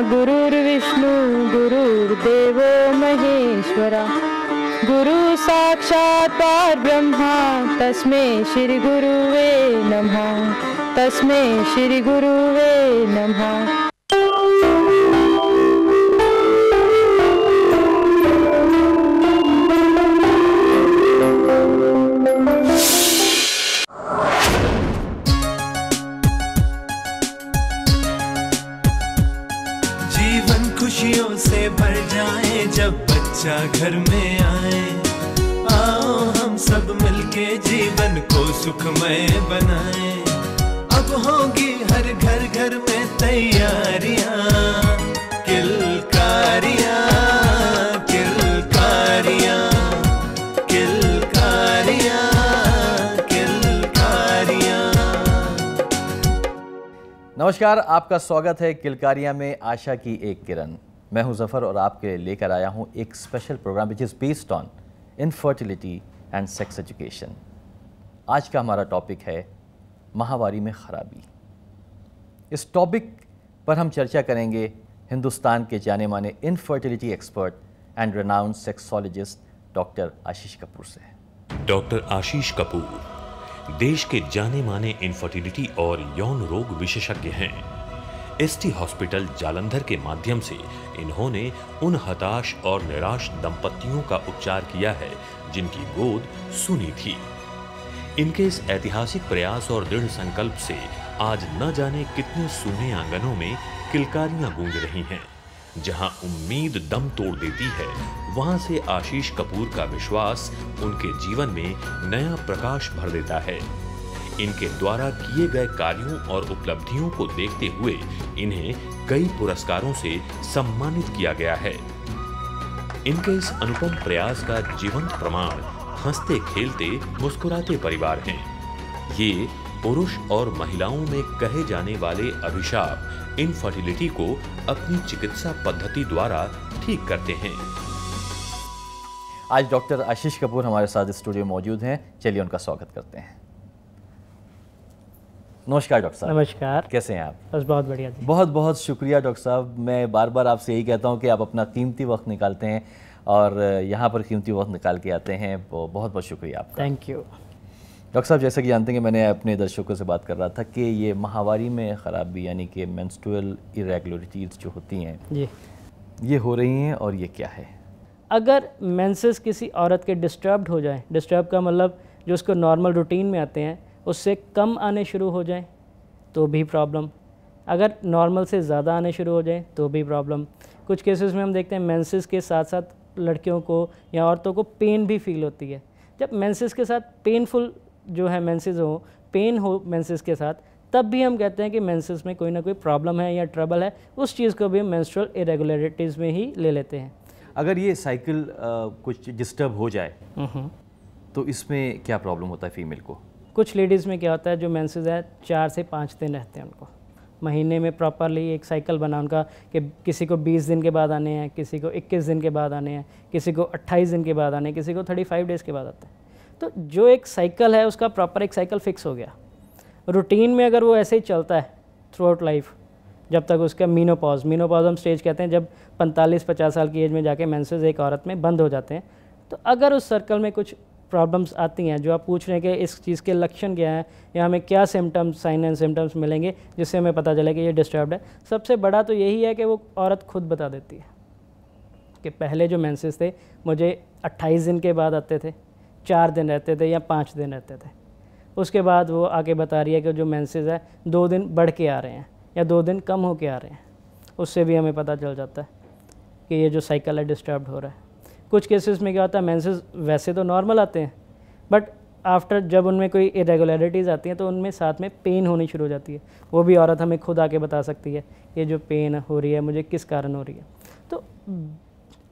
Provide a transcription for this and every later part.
गुरुर्विष्णु गुरुर्देवो महेश्वरा, गुरु साक्षात् परब्रह्मा तस्मै श्री गुरुवे नमः, तस्मै श्री गुरुवे नमः। जीवन खुशियों से भर जाए जब बच्चा घर में आए, आओ हम सब मिलके जीवन को सुखमय बनाएं। अब होगी हर घर घर में तैयारियां, किलकारियां किलकारियां किलकारियां किलकारियां। नमस्कार, आपका स्वागत है किलकारियां में आशा की एक किरण। मैं हूं जफ़र और आपके लिए लेकर आया हूं एक special programme which is based on infertility and sex education. आज का हमारा टॉपिक है माहवारी में खराबी। इस टॉपिक पर हम चर्चा करेंगे हिंदुस्तान के जाने माने infertility expert and renowned sexologist doctor Ashish Kapoor से। डॉक्टर आशीष कपूर देश के जाने माने इनफर्टिलिटी और यौन रोग विशेषज्ञ हैं। एसटी हॉस्पिटल जालंधर के माध्यम से इन्होंने उन हताश और निराश दंपतियों का उपचार किया है जिनकी गोद सुनी थी। इनके इस ऐतिहासिक प्रयास और दृढ़ संकल्प से आज न जाने कितने सूने आंगनों में किलकारियां गूंज रही हैं। जहां उम्मीद दम तोड़ देती है, वहां से आशीष कपूर का विश्वास उनके जीवन में नया प्रकाश भर देता है। इनके द्वारा किए गए कार्यों और उपलब्धियों को देखते हुए इन्हें कई पुरस्कारों से सम्मानित किया गया है। इनके इस अनुपम प्रयास का जीवंत प्रमाण हंसते खेलते मुस्कुराते परिवार हैं। ये पुरुष और महिलाओं में कहे जाने वाले अभिशाप इनफर्टिलिटी को अपनी चिकित्सा पद्धति द्वारा ठीक करते हैं। आज डॉक्टर आशीष कपूर हमारे साथ स्टूडियो में मौजूद हैं। चलिए उनका स्वागत करते हैं। नमस्कार डॉक्टर साहब। नमस्कार। कैसे हैं आप? बस बहुत बढ़िया जी। बहुत बहुत शुक्रिया डॉक्टर साहब। मैं बार बार आपसे यही कहता हूं कि आप अपना कीमती वक्त निकालते हैं और यहाँ पर कीमती वक्त निकाल के आते हैं। बहुत बहुत शुक्रिया आपका। थैंक यू डॉक्टर साहब। जैसा कि जानते हैं कि मैंने अपने दर्शकों से बात कर रहा था कि ये माहवारी में ख़राबी यानी कि मेंस्ट्रुअल इरेगुलरिटीज़ जो होती हैं जी, ये हो रही हैं और ये क्या है? अगर मेंसेस किसी औरत के डिस्टर्ब्ड हो जाए, डिस्टर्ब का मतलब जो उसको नॉर्मल रूटीन में आते हैं उससे कम आने शुरू हो जाए तो भी प्रॉब्लम, अगर नॉर्मल से ज़्यादा आने शुरू हो जाए तो भी प्रॉब्लम। कुछ केसेस में हम देखते हैं मेंसेस के साथ साथ लड़कियों को या औरतों को पेन भी फील होती है। जब मेंसेस के साथ पेनफुल जो है मेंसेस हो, पेन हो मेंसेस के साथ, तब भी हम कहते हैं कि मेंसेस में कोई ना कोई प्रॉब्लम है या ट्रबल है। उस चीज़ को भी हम मेंस्ट्रुअल इरेगुलरिटीज़ में ही ले लेते हैं। अगर ये साइकिल कुछ डिस्टर्ब हो जाए तो इसमें क्या प्रॉब्लम होता है फीमेल को? कुछ लेडीज़ में क्या होता है, जो मेंसेस है 4 से 5 दिन रहते हैं उनको महीने में प्रॉपरली एक साइकिल बना उनका कि किसी को 20 दिन के बाद आने हैं, किसी को 21 दिन के बाद आने हैं, किसी को 28 दिन के बाद आने हैं, किसी को 35 डेज़ के बाद आते हैं। तो जो एक साइकिल है उसका प्रॉपर एक साइकिल फिक्स हो गया रूटीन में। अगर वो ऐसे ही चलता है थ्रू आउट लाइफ, जब तक उसका मीनोपॉज हम स्टेज कहते हैं, जब 45-50 साल की एज में जाके मेंसेस एक औरत में बंद हो जाते हैं, तो अगर उस सर्कल में कुछ प्रॉब्लम्स आती हैं, जो आप पूछ रहे हैं कि इस चीज़ के लक्षण क्या हैं या हमें क्या सिम्टम्स, साइन एंड सिम्टम्स मिलेंगे जिससे हमें पता चले कि ये डिस्टर्ब्ड है, सबसे बड़ा तो यही है कि वो औरत खुद बता देती है कि पहले जो मेंसेस थे मुझे 28 दिन के बाद आते थे, 4 दिन रहते थे या 5 दिन रहते थे। उसके बाद वो आके बता रही है कि जो मेंसेस है 2 दिन बढ़ के आ रहे हैं या 2 दिन कम हो के आ रहे हैं। उससे भी हमें पता चल जाता है कि ये जो साइकिल है डिस्टर्ब्ड हो रहा है। कुछ केसेस में क्या होता है, मेंसेस वैसे तो नॉर्मल आते हैं, बट आफ्टर जब उनमें कोई इरेगुलरिटीज़ आती हैं तो उनमें साथ में पेन होनी शुरू हो जाती है। वो भी औरत हमें खुद आके बता सकती है ये जो पेन हो रही है मुझे किस कारण हो रही है। तो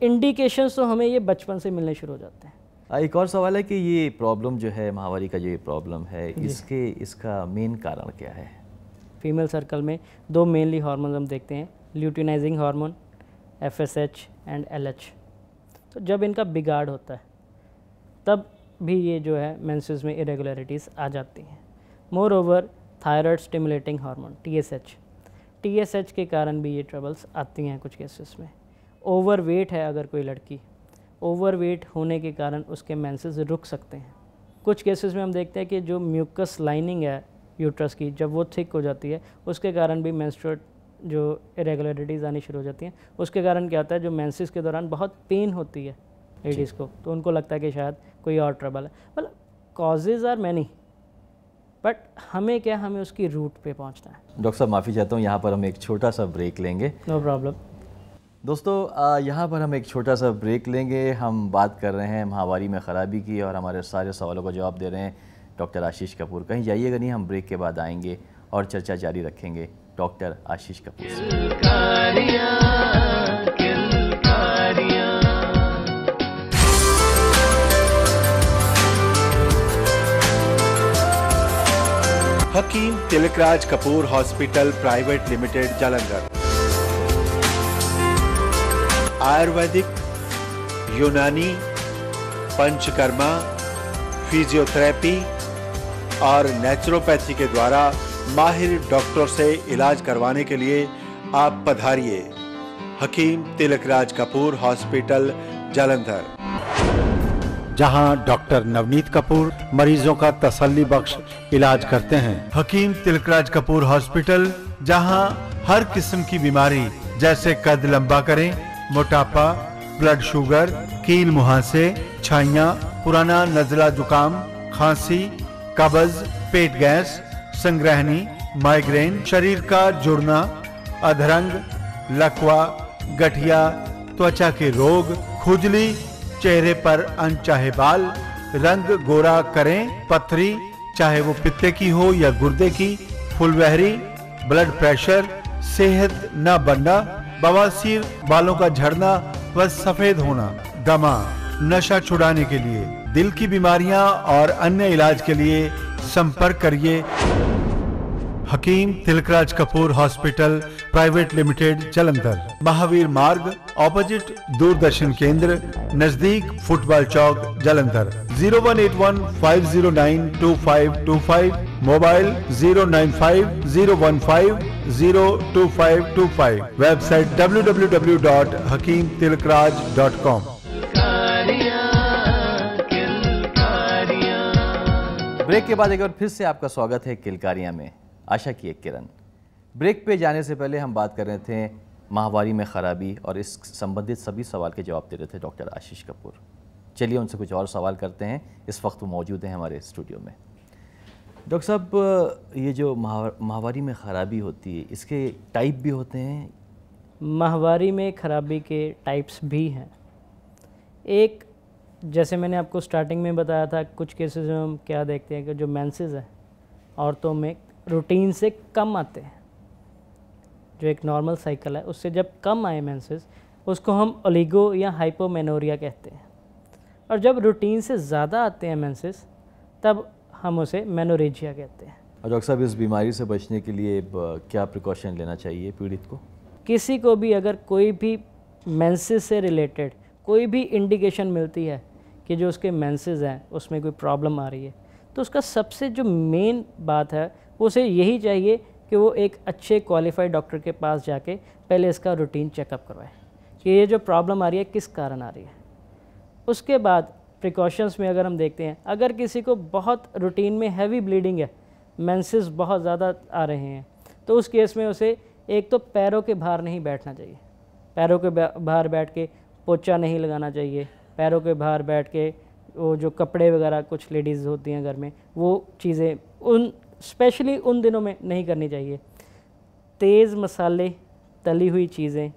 इंडिकेशंस तो हमें ये बचपन से मिलने शुरू हो जाते हैं। एक और सवाल है कि ये प्रॉब्लम जो है माहवारी का जो ये प्रॉब्लम है इसका मेन कारण क्या है? फीमेल सर्कल में 2 मेनली हार्मोन हम देखते हैं, luteinizing hormone FSH and LH। तो जब इनका बिगाड़ होता है तब भी ये जो है मेंसेस में इरेगुलरिटीज़ आ जाती हैं। More over thyroid stimulating hormone TSH, TSH के कारण भी ये ट्रबल्स आती हैं कुछ केसेस में। ओवरवेट है अगर कोई लड़की, ओवरवेट होने के कारण उसके मेंसेस रुक सकते हैं। कुछ केसेस में हम देखते हैं कि जो म्यूकस लाइनिंग है यूट्रस की, जब वो थिक हो जाती है उसके कारण भी मेंस्ट्रुएट जो इरेगुलरिटीज़ आनी शुरू हो जाती हैं। उसके कारण क्या होता है, जो मेंसेस के दौरान बहुत पेन होती है लेडीज़ को, तो उनको लगता है कि शायद कोई और ट्रबल है। मतलब कॉजेज़ आर मैनी, बट हमें क्या, हमें उसकी रूट पे पहुंचना है। डॉक्टर साहब माफ़ी चाहता हूँ, यहाँ पर हम एक छोटा सा ब्रेक लेंगे। No problem. दोस्तों यहाँ पर हम एक छोटा सा ब्रेक लेंगे। हम बात कर रहे हैं माहवारी में ख़राबी की और हमारे सारे सवालों का जवाब दे रहे हैं डॉक्टर आशीष कपूर। कहीं जाइएगा नहीं, हम ब्रेक के बाद आएंगे और चर्चा जारी रखेंगे डॉक्टर आशीष कपूर से। Hakim Tilkraj Kapoor hospital private limited Jalandhar. Ayurvedic, Unani, Panchakarma, physiotherapy और नेचुरोपैथी के द्वारा माहिर डॉक्टर से इलाज करवाने के लिए आप पधारिए हकीम तिलकराज कपूर हॉस्पिटल जालंधर, जहां डॉक्टर नवनीत कपूर मरीजों का तसल्ली बख्श इलाज करते हैं। हकीम तिलकराज कपूर हॉस्पिटल, जहां हर किस्म की बीमारी जैसे कद लंबा करें, मोटापा, ब्लड शुगर, कील मुहासे, छाइयाँ, पुराना नज़ला जुकाम, खांसी, कब्ज, पेट गैस, संग्रहणी, माइग्रेन, शरीर का जुड़ना, अधरंग, लकवा, गठिया, त्वचा के रोग, खुजली, चेहरे पर अनचाहे बाल, रंग गोरा करें, पथरी, चाहे वो पित्ते की हो या गुर्दे की, फुलवहरी, ब्लड प्रेशर, सेहत न बनना, बवासीर, बालों का झड़ना व सफेद होना, दमा, नशा छुड़ाने के लिए, दिल की बीमारियां और अन्य इलाज के लिए संपर्क करिए Hakim Tilkraj Kapoor hospital private limited Jalandhar, Mahavir Marg opposite Doordarshan Kendra, नजदीक football Chowk Jalandhar. 0181-509-2525, mobile 095-015-02525, website www.hakimtilkraj.com। Break के बाद एक बार फिर से आपका स्वागत है किलकारियाँ में, आशा की एक किरण। ब्रेक पे जाने से पहले हम बात कर रहे थे माहवारी में ख़राबी और इस संबंधित सभी सवाल के जवाब दे रहे थे डॉक्टर आशीष कपूर। चलिए उनसे कुछ और सवाल करते हैं। इस वक्त वो मौजूद हैं हमारे स्टूडियो में। डॉक्टर साहब, ये जो माहवारी में ख़राबी होती है, इसके टाइप भी होते हैं? माहवारी में ख़राबी के टाइप्स भी हैं। एक, जैसे मैंने आपको स्टार्टिंग में बताया था, कुछ केसेस में हम क्या देखते हैं कि जो मेंसेस है औरतों में रूटीन से कम आते हैं। जो एक नॉर्मल साइकिल है उससे जब कम आए मेंसेस, उसको हम ओलिगो या हाइपोमेनोरिया कहते हैं। और जब रूटीन से ज़्यादा आते हैं मेंसेस, तब हम उसे मेनोरेजिया कहते हैं। और डॉक्टर साहब, इस बीमारी से बचने के लिए क्या प्रिकॉशन लेना चाहिए पीड़ित को? किसी को भी अगर कोई भी मेंसेस से रिलेटेड कोई भी इंडिकेशन मिलती है कि जो उसके मेंसेस हैं उसमें कोई प्रॉब्लम आ रही है, तो उसका सबसे जो मेन बात है उसे यही चाहिए कि वो एक अच्छे क्वालिफाइड डॉक्टर के पास जाके पहले इसका रूटीन चेकअप करवाए कि ये जो प्रॉब्लम आ रही है किस कारण आ रही है। उसके बाद प्रिकॉशंस में अगर हम देखते हैं, अगर किसी को बहुत रूटीन में हैवी ब्लीडिंग है, मेंसेस बहुत ज़्यादा आ रहे हैं, तो उस केस में उसे एक तो पैरों के बाहर नहीं बैठना चाहिए। पैरों के बाहर बैठ के पोछा नहीं लगाना चाहिए। पैरों के बाहर बैठ के वो जो कपड़े वगैरह कुछ लेडीज़ होती हैं घर में, वो चीज़ें उन स्पेशली उन दिनों में नहीं करनी चाहिए। तेज़ मसाले, तली हुई चीज़ें,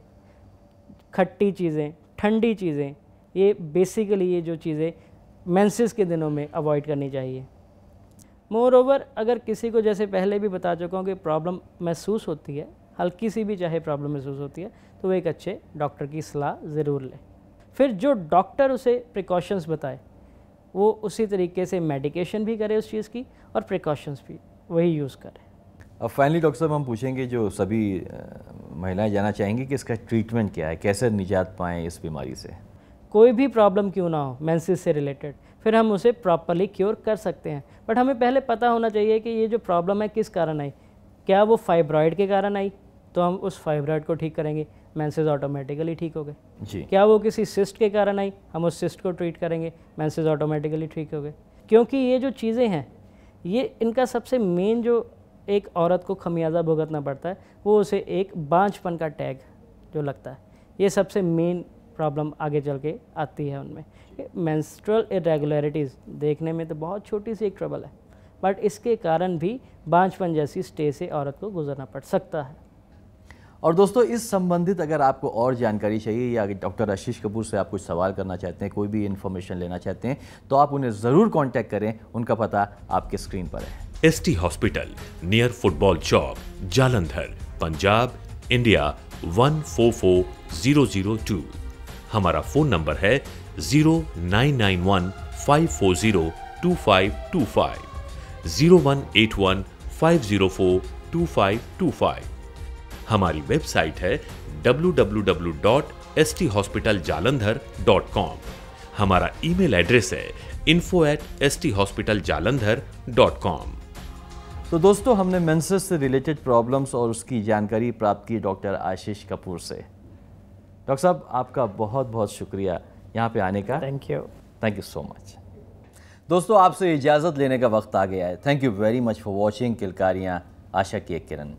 खट्टी चीज़ें, ठंडी चीज़ें, ये बेसिकली ये जो चीज़ें मेंसेस के दिनों में अवॉइड करनी चाहिए। मोर ओवर, अगर किसी को, जैसे पहले भी बता चुका हूँ, कि प्रॉब्लम महसूस होती है, हल्की सी भी चाहे प्रॉब्लम महसूस होती है, तो वो एक अच्छे डॉक्टर की सलाह ज़रूर ले। फिर जो डॉक्टर उसे प्रिकॉशंस बताए वो उसी तरीके से मेडिकेशन भी करे उस चीज़ की, और प्रिकॉशंस भी वही यूज़ करे। अब फाइनली डॉक्टर साहब हम पूछेंगे, जो सभी महिलाएं जानना चाहेंगी कि इसका ट्रीटमेंट क्या है, कैसे निजात पाएँ इस बीमारी से? कोई भी प्रॉब्लम क्यों ना हो मेंसेस से रिलेटेड, फिर हम उसे प्रॉपरली क्योर कर सकते हैं। बट हमें पहले पता होना चाहिए कि ये जो प्रॉब्लम है किस कारण आई। क्या वो फाइब्रॉइड के कारण आई, तो तो हम उस फाइब्रॉइड को ठीक करेंगे, मेंसेस ऑटोमेटिकली ठीक हो गए। जी। क्या वो किसी सिस्ट के कारण आई, हम उस सिस्ट को ट्रीट करेंगे, मेंसेस ऑटोमेटिकली ठीक हो गए। क्योंकि ये जो चीज़ें हैं, ये इनका सबसे मेन जो एक औरत को खमियाजा भुगतना पड़ता है, वो उसे एक बांझपन का टैग जो लगता है, ये सबसे मेन प्रॉब्लम आगे चल के आती है उनमें। मेंस्ट्रुअल इरेगुलरिटीज़ देखने में तो बहुत छोटी सी एक ट्रबल है, बट इसके कारण भी बांझपन जैसी स्टेज से औरत को गुजरना पड़ सकता है। और दोस्तों, इस संबंधित अगर आपको और जानकारी चाहिए या डॉक्टर आशीष कपूर से आप कुछ सवाल करना चाहते हैं, कोई भी इन्फॉर्मेशन लेना चाहते हैं, तो आप उन्हें ज़रूर कांटेक्ट करें। उनका पता आपके स्क्रीन पर है। ST hospital, near football Chowk, Jalandhar, Punjab, India 144002। हमारा फ़ोन नंबर है 0991-540-2525, 0181-504-2525। हमारी वेबसाइट है www.sthospitaljalandhar.com। हमारा ईमेल एड्रेस है info@sthospitaljalandhar.com। तो दोस्तों, हमने मेंसेस से रिलेटेड प्रॉब्लम्स और उसकी जानकारी प्राप्त की डॉक्टर आशीष कपूर से। डॉक्टर साहब, आपका बहुत बहुत शुक्रिया यहाँ पे आने का। Thank you so much. दोस्तों, आपसे इजाज़त लेने का वक्त आ गया है। Thank you very much for watching Kilkariyan, आशा की एक किरण।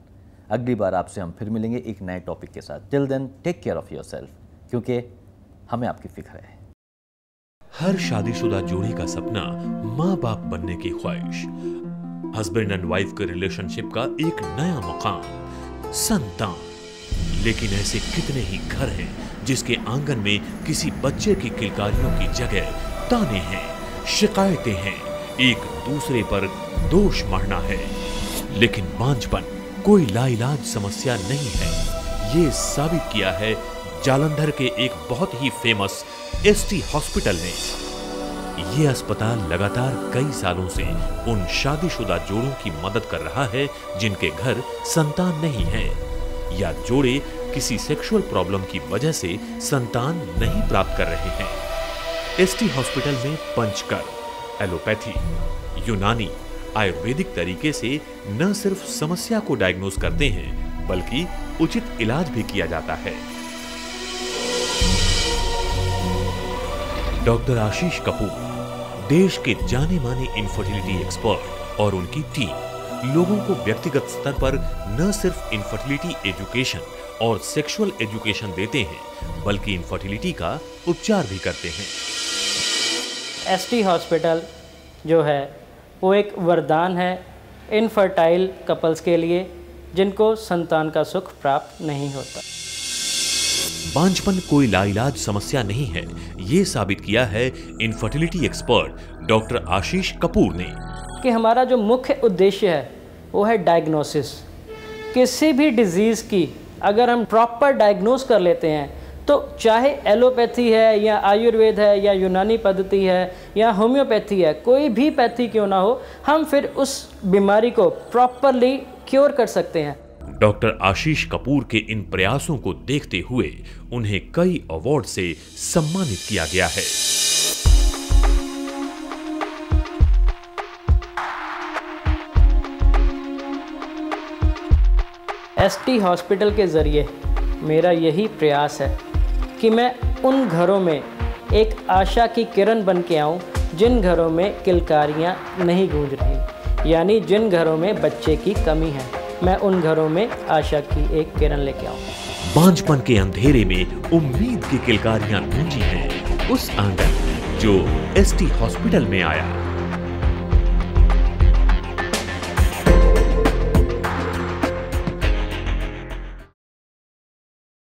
अगली बार आपसे हम फिर मिलेंगे एक नए टॉपिक के साथ। Till then, take care of yourself, क्योंकि हमें आपकी फिक्र है। हर शादीशुदा जोड़ी का सपना माँ बाप बनने की ख्वाहिश, हस्बैंड एंड वाइफ के रिलेशनशिप का एक नया मकाम, संतान। लेकिन ऐसे कितने ही घर हैं जिसके आंगन में किसी बच्चे की किलकारियों की जगह ताने हैं, शिकायतें हैं, एक दूसरे पर दोष मढ़ना है। लेकिन बांझपन कोई लाइलाज समस्या नहीं है, ये साबित किया है जालंधर के एक बहुत ही फेमस ST हॉस्पिटल ने। ये अस्पताल लगातार कई सालों से उन शादीशुदा जोड़ों की मदद कर रहा है जिनके घर संतान नहीं है, या जोड़े किसी सेक्सुअल प्रॉब्लम की वजह से संतान नहीं प्राप्त कर रहे हैं। ST हॉस्पिटल में पंचकर, एलोपैथी, यूनानी, आयुर्वेदिक तरीके से न सिर्फ समस्या को डायग्नोज करते हैं, बल्कि उचित इलाज भी किया जाता है। डॉक्टर आशीष कपूर, देश के जाने माने इनफर्टिलिटी एक्सपर्ट, और उनकी टीम लोगों को व्यक्तिगत स्तर पर न सिर्फ इनफर्टिलिटी एजुकेशन और सेक्सुअल एजुकेशन देते हैं, बल्कि इनफर्टिलिटी का उपचार भी करते हैं। ST हॉस्पिटल जो है वो एक वरदान है इनफर्टाइल कपल्स के लिए जिनको संतान का सुख प्राप्त नहीं होता। बांझपन कोई लाइलाज समस्या नहीं है, ये साबित किया है infertility expert doctor Ashish Kapoor ने। कि हमारा जो मुख्य उद्देश्य है वो है डायग्नोसिस। किसी भी डिजीज़ की अगर हम प्रॉपर डायग्नोस कर लेते हैं, तो चाहे एलोपैथी है या आयुर्वेद है या यूनानी पद्धति है या होम्योपैथी है, कोई भी पैथी क्यों ना हो, हम फिर उस बीमारी को प्रॉपरली क्योर कर सकते हैं। डॉक्टर आशीष कपूर के इन प्रयासों को देखते हुए उन्हें कई अवार्ड से सम्मानित किया गया है। ST हॉस्पिटल के ज़रिए मेरा यही प्रयास है कि मैं उन घरों में एक आशा की किरण बन के आऊँ जिन घरों में किलकारियाँ नहीं गूंज रही, यानी जिन घरों में बच्चे की कमी है, मैं उन घरों में आशा की एक किरण लेके आऊँ। बांझपन के अंधेरे में उम्मीद की किलकारियाँ गूंजी हैं। उस आंगन जो ST हॉस्पिटल में आया,